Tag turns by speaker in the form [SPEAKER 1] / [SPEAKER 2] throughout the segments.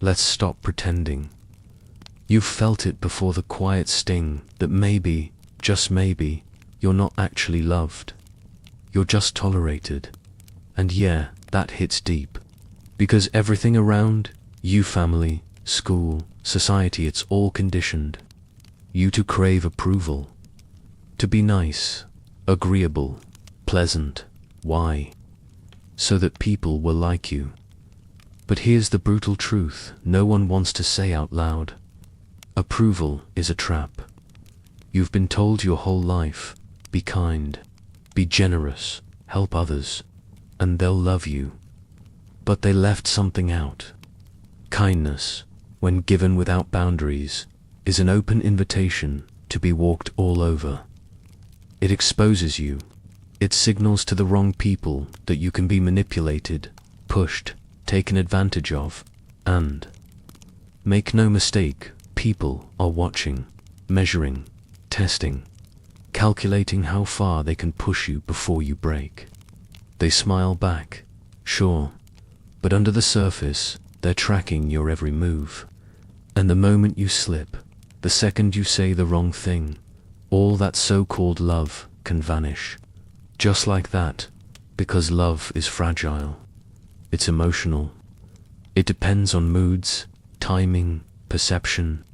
[SPEAKER 1] Let's stop pretending. You've felt it before, the quiet sting that maybe, just maybe, you're not actually loved. You're just tolerated. And yeah, that hits deep. Because everything around you, family, school, society, it's all conditioned you to crave approval, to be nice, agreeable, pleasant. Why? So that people will like you. But here's the brutal truth no one wants to say out loud. Approval is a trap. You've been told your whole life, be kind, be generous, help others, and they'll love you. But they left something out. Kindness, when given without boundaries, is an open invitation to be walked all over. It exposes you. It signals to the wrong people that you can be manipulated, pushed, taken advantage of, and make no mistake, people are watching, measuring, testing, calculating how far they can push you before you break. They smile back, sure, but under the surface, they're tracking your every move. And the moment you slip, the second you say the wrong thing, all that so-called love can vanish. Just like that, because love is fragile. It's emotional. It depends on moods, timing, perception.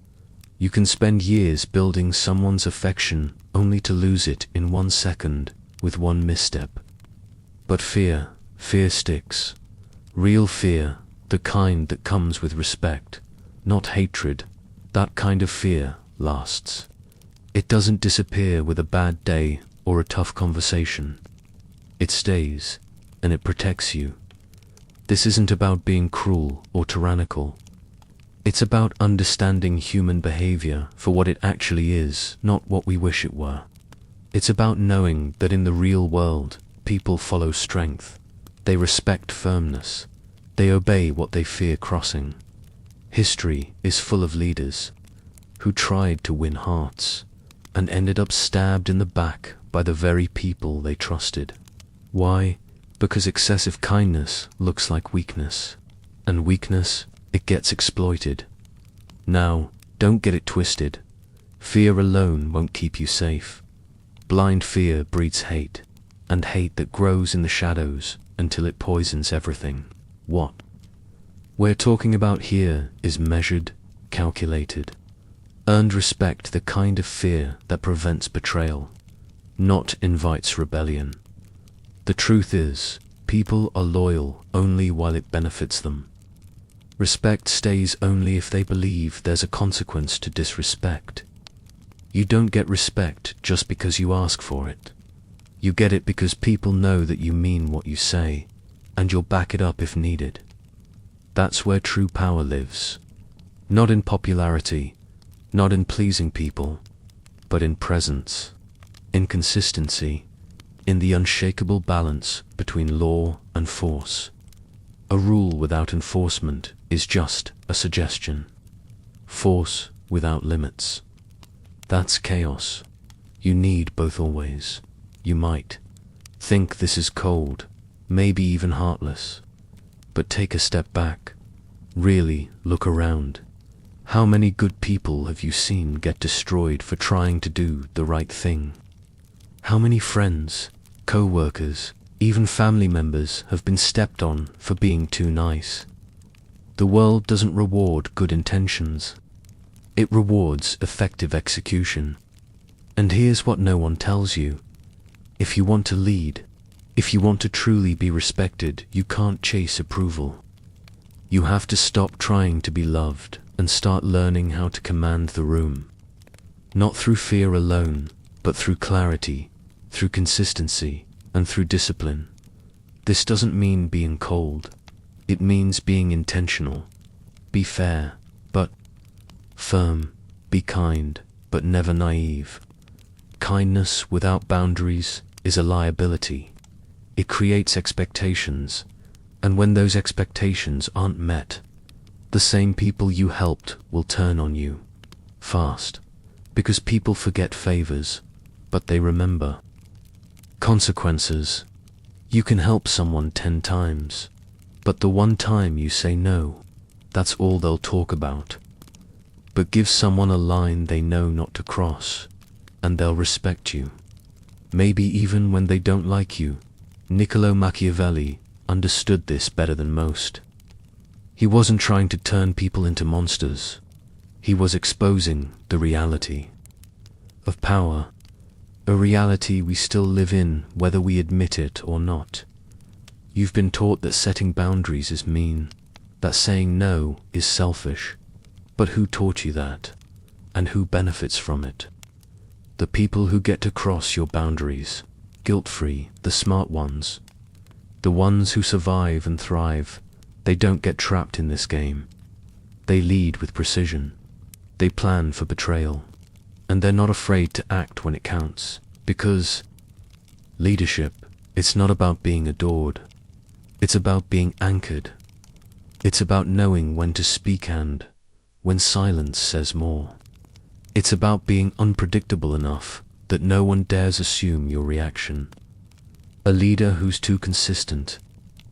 [SPEAKER 1] You can spend years building someone's affection only to lose it in 1 second with one misstep. But fear sticks. Real fear, the kind that comes with respect, not hatred. That kind of fear lasts. It doesn't disappear with a bad day or a tough conversation. It stays, and it protects you. This isn't about being cruel or tyrannical. It's about understanding human behavior for what it actually is, not what we wish it were. It's about knowing that in the real world, people follow strength. They respect firmness. They obey what they fear crossing. History is full of leaders who tried to win hearts and ended up stabbed in the back by the very people they trusted. Why? Because excessive kindness looks like weakness, and weakness, it gets exploited. Now, don't get it twisted. Fear alone won't keep you safe. Blind fear breeds hate, and hate that grows in the shadows until it poisons everything. What we're talking about here is measured, calculated, earned respect, the kind of fear that prevents betrayal, not invites rebellion. The truth is, people are loyal only while it benefits them. Respect stays only if they believe there's a consequence to disrespect. You don't get respect just because you ask for it. You get it because people know that you mean what you say, and you'll back it up if needed. That's where true power lives. Not in popularity, not in pleasing people, but in presence, in consistency, in the unshakable balance between law and force. A rule without enforcement is just a suggestion. Force without limits. That's chaos. You need both always. You might think this is cold, maybe even heartless. But take a step back. Really look around. How many good people have you seen get destroyed for trying to do the right thing? How many friends, co-workers, even family members have been stepped on for being too nice? The world doesn't reward good intentions. It rewards effective execution. And here's what no one tells you. If you want to lead, if you want to truly be respected, you can't chase approval. You have to stop trying to be loved and start learning how to command the room. Not through fear alone, but through clarity, through consistency, and through discipline. This doesn't mean being cold. It means being intentional. Be fair, but firm. Be kind, but never naive. Kindness without boundaries is a liability. It creates expectations, and when those expectations aren't met, the same people you helped will turn on you fast, because people forget favors, but they remember consequences. You can help someone 10 times, but the one time you say no, that's all they'll talk about. But give someone a line they know not to cross, and they'll respect you. Maybe even when they don't like you. Niccolo Machiavelli understood this better than most. He wasn't trying to turn people into monsters. He was exposing the reality of power, a reality we still live in whether we admit it or not. You've been taught that setting boundaries is mean, that saying no is selfish. But who taught you that? And who benefits from it? The people who get to cross your boundaries, guilt-free, the smart ones. The ones who survive and thrive. They don't get trapped in this game. They lead with precision. They plan for betrayal. And they're not afraid to act when it counts. Because leadership, it's not about being adored. It's about being anchored. It's about knowing when to speak and when silence says more. It's about being unpredictable enough that no one dares assume your reaction. A leader who's too consistent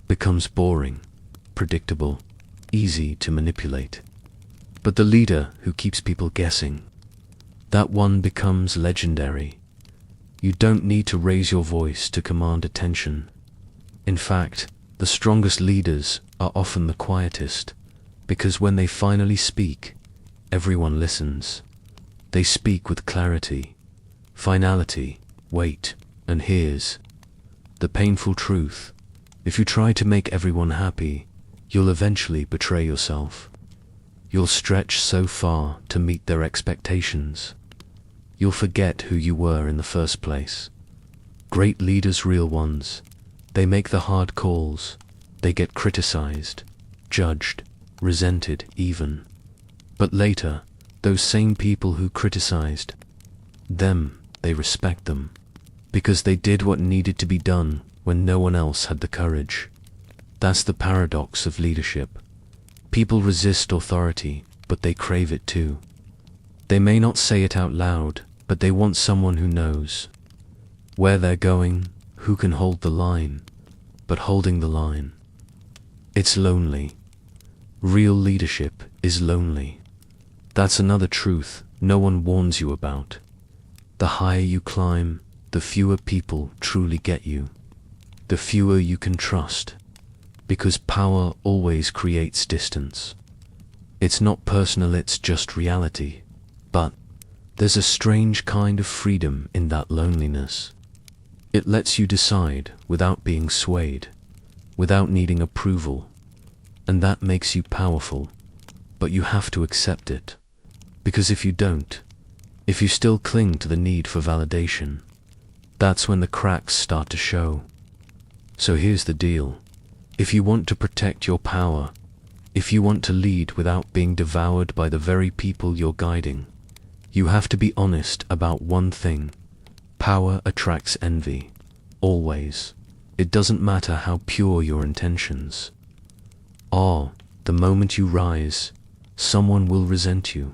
[SPEAKER 1] becomes boring, predictable, easy to manipulate. But the leader who keeps people guessing, that one becomes legendary. You don't need to raise your voice to command attention. In fact, the strongest leaders are often the quietest, because when they finally speak, everyone listens. They speak with clarity, finality, weight, and here's the painful truth. If you try to make everyone happy, you'll eventually betray yourself. You'll stretch so far to meet their expectations. You'll forget who you were in the first place. Great leaders, real ones, they make the hard calls. They get criticized, judged, resented even. But later, those same people who criticized them, they respect them. Because they did what needed to be done when no one else had the courage. That's the paradox of leadership. People resist authority, but they crave it too. They may not say it out loud, but they want someone who knows where they're going, who can hold the line. But holding the line, it's lonely. Real leadership is lonely. That's another truth no one warns you about. The higher you climb, the fewer people truly get you. The fewer you can trust. Because power always creates distance. It's not personal, it's just reality. But there's a strange kind of freedom in that loneliness. It lets you decide without being swayed, without needing approval. And that makes you powerful. But you have to accept it. Because if you don't, if you still cling to the need for validation, that's when the cracks start to show. So here's the deal. If you want to protect your power, if you want to lead without being devoured by the very people you're guiding, you have to be honest about one thing. Power attracts envy. Always. It doesn't matter how pure your intentions. The moment you rise, someone will resent you.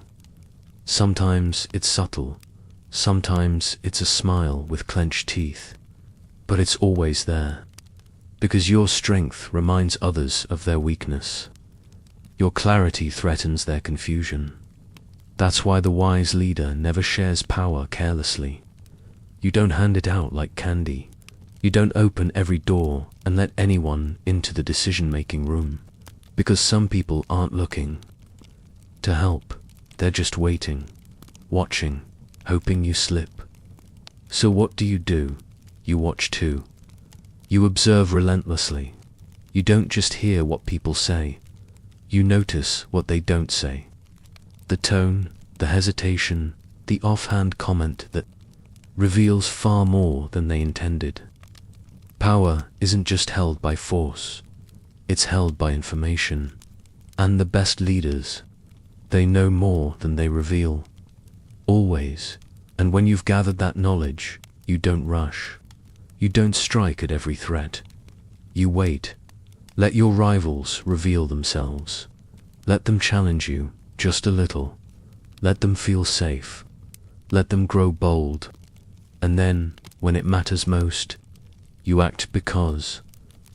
[SPEAKER 1] Sometimes it's subtle. Sometimes it's a smile with clenched teeth. But it's always there. Because your strength reminds others of their weakness. Your clarity threatens their confusion. That's why the wise leader never shares power carelessly. You don't hand it out like candy. You don't open every door and let anyone into the decision-making room. Because some people aren't looking to help. They're just waiting, watching, hoping you slip. So what do? You watch too. You observe relentlessly. You don't just hear what people say. You notice what they don't say. The tone, the hesitation, the offhand comment that reveals far more than they intended. Power isn't just held by force. It's held by information. And the best leaders, they know more than they reveal. Always. And when you've gathered that knowledge, you don't rush. You don't strike at every threat. You wait. Let your rivals reveal themselves. Let them challenge you, just a little. Let them feel safe. Let them grow bold. And then, when it matters most, you act because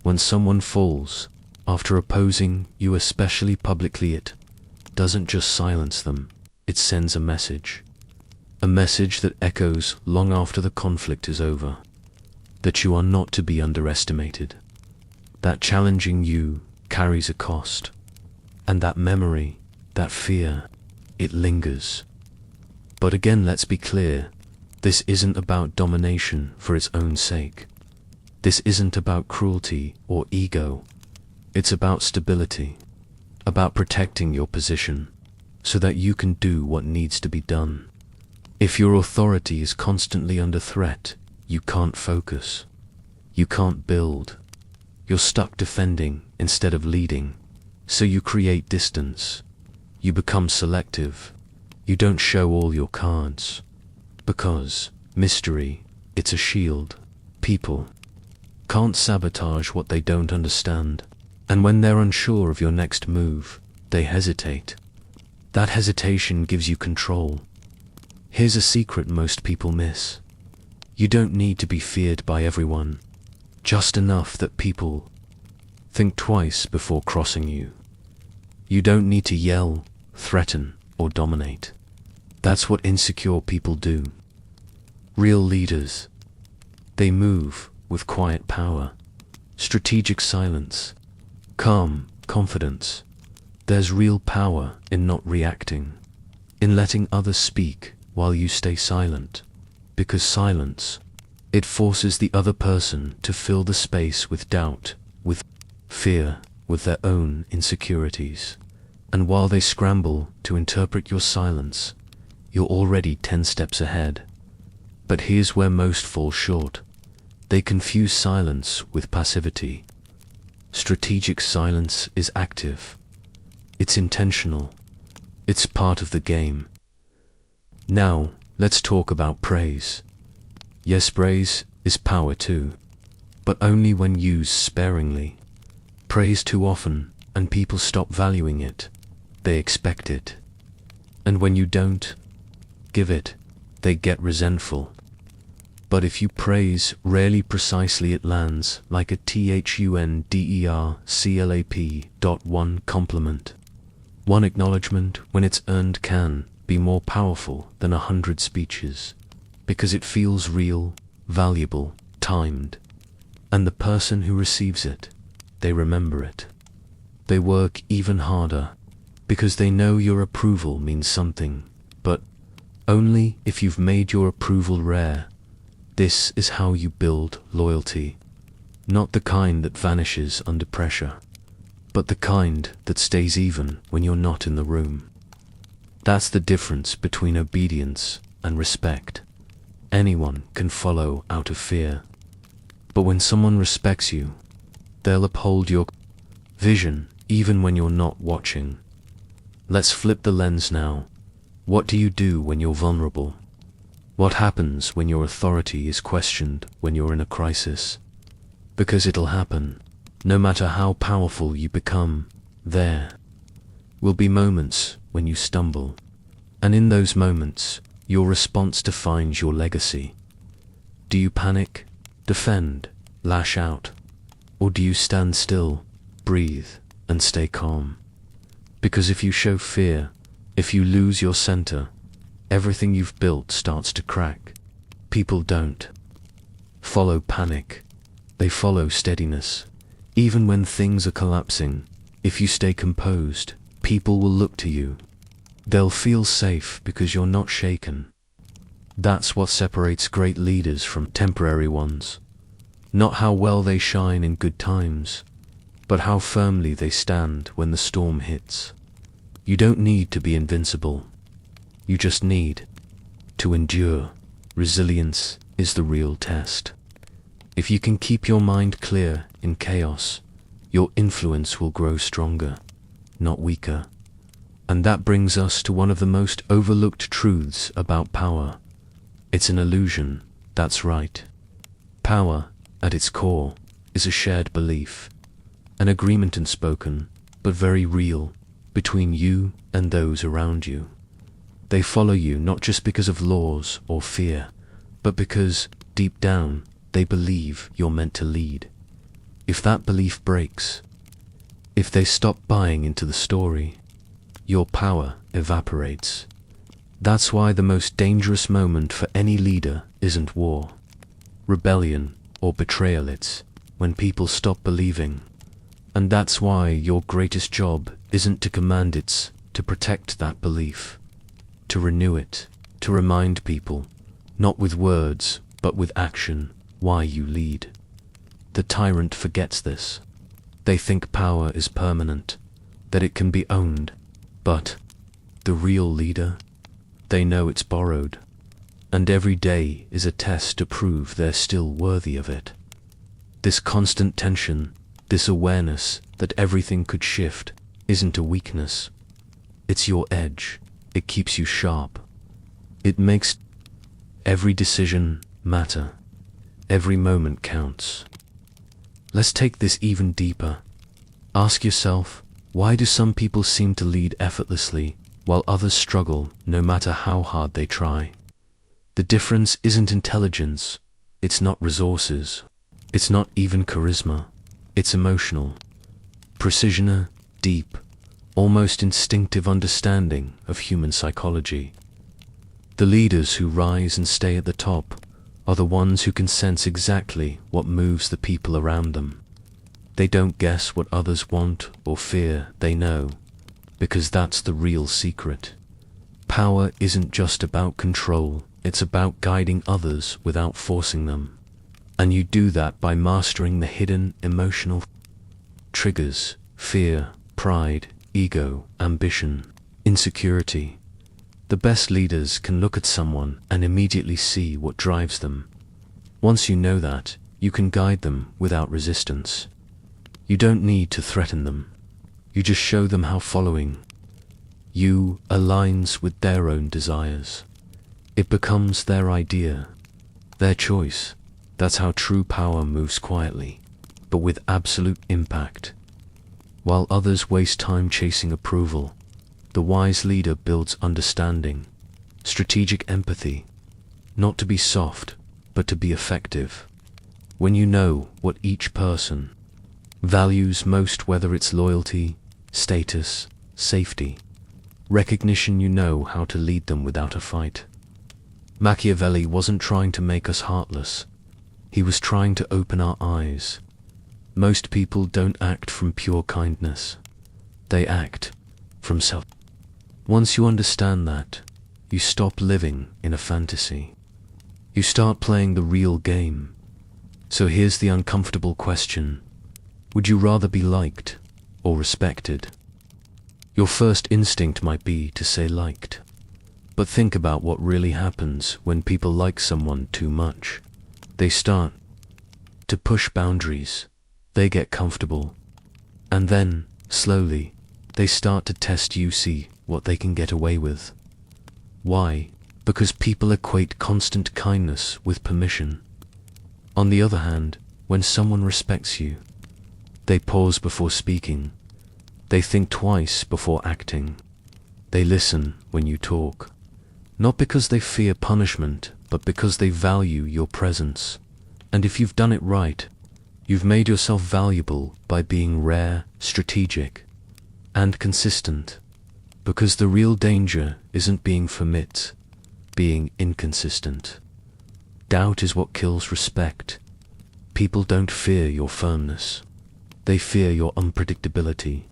[SPEAKER 1] when someone falls, after opposing you, especially publicly, it doesn't just silence them, it sends a message. A message that echoes long after the conflict is over. That you are not to be underestimated. That challenging you carries a cost. And that memory, that fear, it lingers. But again, let's be clear, this isn't about domination for its own sake. This isn't about cruelty or ego. It's about stability, about protecting your position, so that you can do what needs to be done. If your authority is constantly under threat, you can't focus. You can't build. You're stuck defending instead of leading. So you create distance. You become selective. You don't show all your cards. Because mystery, it's a shield. People can't sabotage what they don't understand. And when they're unsure of your next move, they hesitate. That hesitation gives you control. Here's a secret most people miss. You don't need to be feared by everyone. Just enough that people think twice before crossing you. You don't need to yell, threaten, or dominate. That's what insecure people do. Real leaders, they move with quiet power, strategic silence, calm confidence. There's real power in not reacting, in letting others speak while you stay silent. Because silence, it forces the other person to fill the space with doubt, with fear, with their own insecurities. And while they scramble to interpret your silence, you're already 10 steps ahead. But here's where most fall short. They confuse silence with passivity. Strategic silence is active. It's intentional. It's part of the game. Now, let's talk about praise. Yes, praise is power too, but only when used sparingly. Praise too often, and people stop valuing it. They expect it. And when you don't give it, they get resentful. But if you praise rarely, precisely, it lands like a THUNDERCLAP. Compliment. One acknowledgement, when it's earned, can be more powerful than 100 speeches, because it feels real, valuable, timed. And the person who receives it, they remember it. They work even harder, because they know your approval means something, but only if you've made your approval rare. This is how you build loyalty, not the kind that vanishes under pressure, but the kind that stays even when you're not in the room. That's the difference between obedience and respect. Anyone can follow out of fear, but when someone respects you, they'll uphold your vision even when you're not watching. Let's flip the lens now. What do you do when you're vulnerable? What happens when your authority is questioned when you're in a crisis? Because it'll happen. No matter how powerful you become, there will be moments when you stumble. And in those moments, your response defines your legacy. Do you panic, defend, lash out? Or do you stand still, breathe, and stay calm? Because if you show fear, if you lose your center, everything you've built starts to crack. People don't follow panic. They follow steadiness. Even when things are collapsing, if you stay composed, people will look to you. They'll feel safe because you're not shaken. That's what separates great leaders from temporary ones. Not how well they shine in good times, but how firmly they stand when the storm hits. You don't need to be invincible. You just need to endure. Resilience is the real test. If you can keep your mind clear in chaos, your influence will grow stronger, not weaker. And that brings us to one of the most overlooked truths about power. It's an illusion, that's right. Power, at its core, is a shared belief, an agreement unspoken, but very real, between you and those around you. They follow you not just because of laws or fear, but because, deep down, they believe you're meant to lead. If that belief breaks, If they stop buying into the story, your power evaporates. That's why the most dangerous moment for any leader isn't war, rebellion, or betrayal. It's when people stop believing. And that's why your greatest job isn't to command, it's to protect that belief, to renew it, to remind people, not with words, but with action, why you lead. The tyrant forgets this. They think power is permanent, that it can be owned. But the real leader, they know it's borrowed, and every day is a test to prove they're still worthy of it. This constant tension, this awareness that everything could shift, isn't a weakness. It's your edge. It keeps you sharp. It makes every decision matter. Every moment counts. Let's take this even deeper. Ask yourself, why do some people seem to lead effortlessly, while others struggle no matter how hard they try? The difference isn't intelligence. It's not resources. It's not even charisma. It's emotional. Precision, deep, almost instinctive understanding of human psychology. The leaders who rise and stay at the top are the ones who can sense exactly what moves the people around them. They don't guess what others want or fear, they know, because that's the real secret. Power isn't just about control, it's about guiding others without forcing them. And you do that by mastering the hidden emotional triggers: fear, pride, ego, ambition, insecurity. The best leaders can look at someone and immediately see what drives them. Once you know that, you can guide them without resistance. You don't need to threaten them. You just show them how following you aligns with their own desires. It becomes their idea, their choice. That's how true power moves quietly, but with absolute impact. While others waste time chasing approval, the wise leader builds understanding, strategic empathy, not to be soft, but to be effective. When you know what each person values most, whether it's loyalty, status, safety, recognition, you know how to lead them without a fight. Machiavelli wasn't trying to make us heartless. He was trying to open our eyes. Most people don't act from pure kindness. They act from self. Once you understand that, you stop living in a fantasy. You start playing the real game. So here's the uncomfortable question. Would you rather be liked or respected? Your first instinct might be to say liked. But think about what really happens when people like someone too much. They start to push boundaries. They get comfortable. And then, slowly, they start to test you, see what they can get away with. Why? Because people equate constant kindness with permission. On the other hand, when someone respects you, they pause before speaking. They think twice before acting. They listen when you talk. Not because they fear punishment, but because they value your presence. And if you've done it right, you've made yourself valuable by being rare, strategic, and consistent. Because the real danger isn't being formit, being inconsistent. Doubt is what kills respect. People don't fear your firmness. They fear your unpredictability.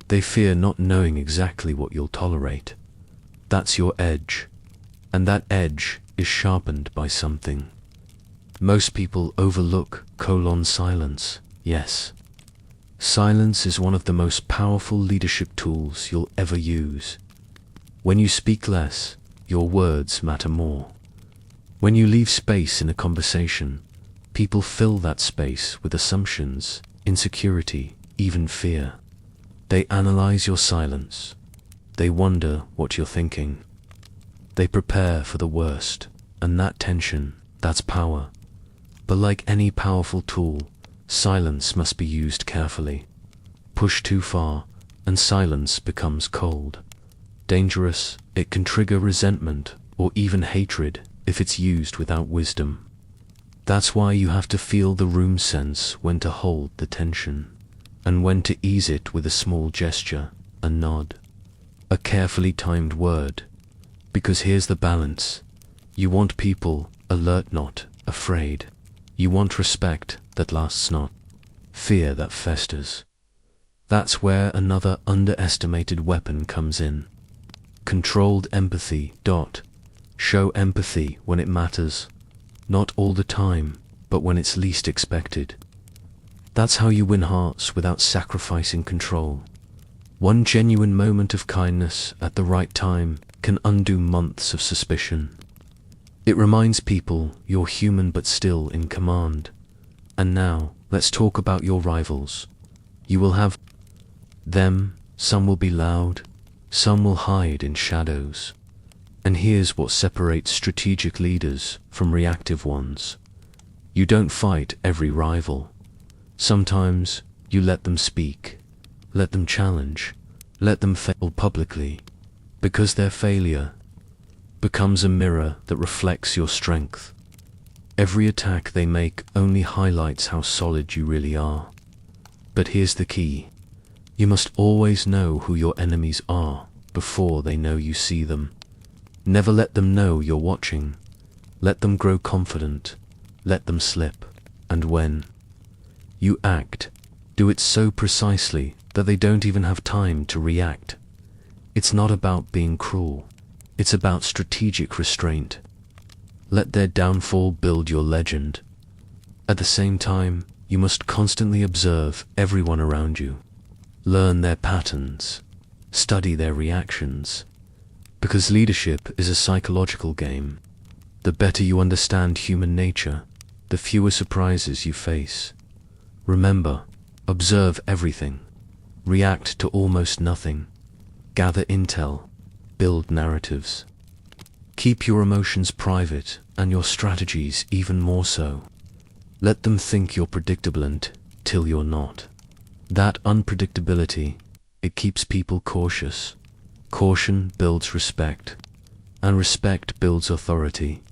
[SPEAKER 1] They fear not knowing exactly what you'll tolerate. That's your edge. And that edge is sharpened by something most people overlook: silence. Yes. Silence is one of the most powerful leadership tools you'll ever use. When you speak less, your words matter more. When you leave space in a conversation, people fill that space with assumptions, insecurity, even fear. They analyze your silence. They wonder what you're thinking. They prepare for the worst, and that tension, that's power. But like any powerful tool, silence must be used carefully. Push too far, and silence becomes cold. Dangerous, it can trigger resentment or even hatred if it's used without wisdom. That's why you have to feel the room, sense when to hold the tension. and when to ease it with a small gesture, a nod, a carefully timed word. Because here's the balance. You want people alert, not afraid. You want respect that lasts, not fear that festers. That's where another underestimated weapon comes in. Controlled empathy. Show empathy when it matters. Not all the time, but when it's least expected. That's how you win hearts without sacrificing control. One genuine moment of kindness at the right time can undo months of suspicion. It reminds people you're human but still in command. And now, let's talk about your rivals. You will have them. Some will be loud, some will hide in shadows. And here's what separates strategic leaders from reactive ones. You don't fight every rival. Sometimes you let them speak, let them challenge, let them fail publicly, because their failure becomes a mirror that reflects your strength. Every attack they make only highlights how solid you really are. But here's the key. You must always know who your enemies are before they know you see them. Never let them know you're watching. Let them grow confident. Let them slip. And when you act, do it so precisely that they don't even have time to react. It's not about being cruel. It's about strategic restraint. Let their downfall build your legend. At the same time, you must constantly observe everyone around you. Learn their patterns. Study their reactions. Because leadership is a psychological game. The better you understand human nature, the fewer surprises you face. Remember, observe everything. React to almost nothing. Gather intel. Build narratives. Keep your emotions private and your strategies even more so. Let them think you're predictable until you're not. That unpredictability, it keeps people cautious. Caution builds respect, and respect builds authority.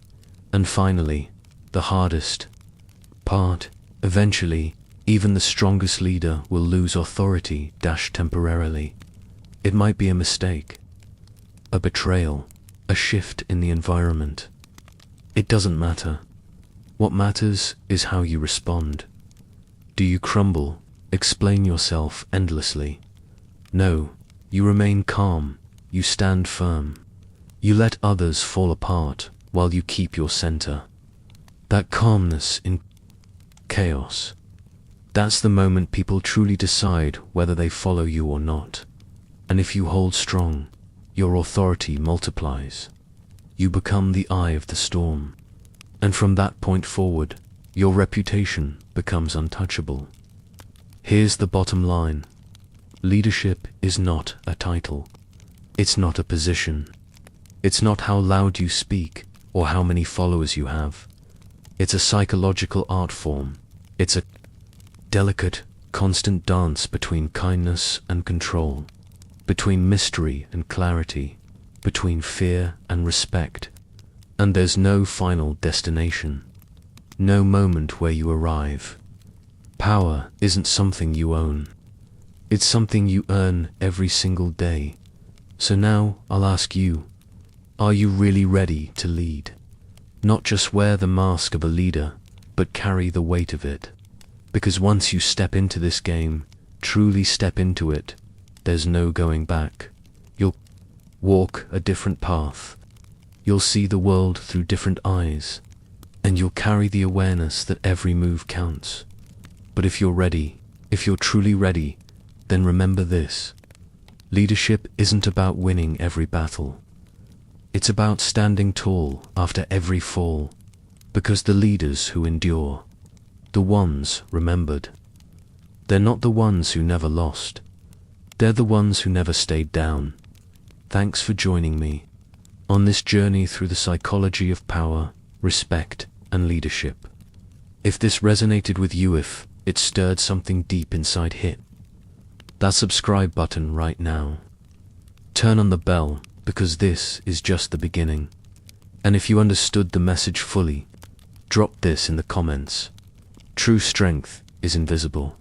[SPEAKER 1] And finally, the hardest part, eventually, even the strongest leader will lose authority temporarily. It might be a mistake, a betrayal, a shift in the environment. It doesn't matter. What matters is how you respond. Do you crumble, explain yourself endlessly? No, you remain calm, you stand firm. You let others fall apart while you keep your center. That calmness in chaos, that's the moment people truly decide whether they follow you or not. And if you hold strong, your authority multiplies. You become the eye of the storm. And from that point forward, your reputation becomes untouchable. Here's the bottom line. Leadership is not a title. It's not a position. It's not how loud you speak or how many followers you have. It's a psychological art form. It's a delicate, constant dance between kindness and control, between mystery and clarity, between fear and respect. And there's no final destination, no moment where you arrive. Power isn't something you own. It's something you earn every single day. So now I'll ask you, are you really ready to lead? Not just wear the mask of a leader, but carry the weight of it. Because once you step into this game, truly step into it, there's no going back. You'll walk a different path. You'll see the world through different eyes, and you'll carry the awareness that every move counts. But if you're ready, if you're truly ready, then remember this. Leadership isn't about winning every battle. It's about standing tall after every fall, because the leaders who endure, the ones remembered, they're not the ones who never lost. They're the ones who never stayed down. Thanks for joining me on this journey through the psychology of power, respect, and leadership. If this resonated with you, if it stirred something deep inside, hit that subscribe button right now. Turn on the bell, because this is just the beginning. And if you understood the message fully, drop this in the comments. True strength is invisible.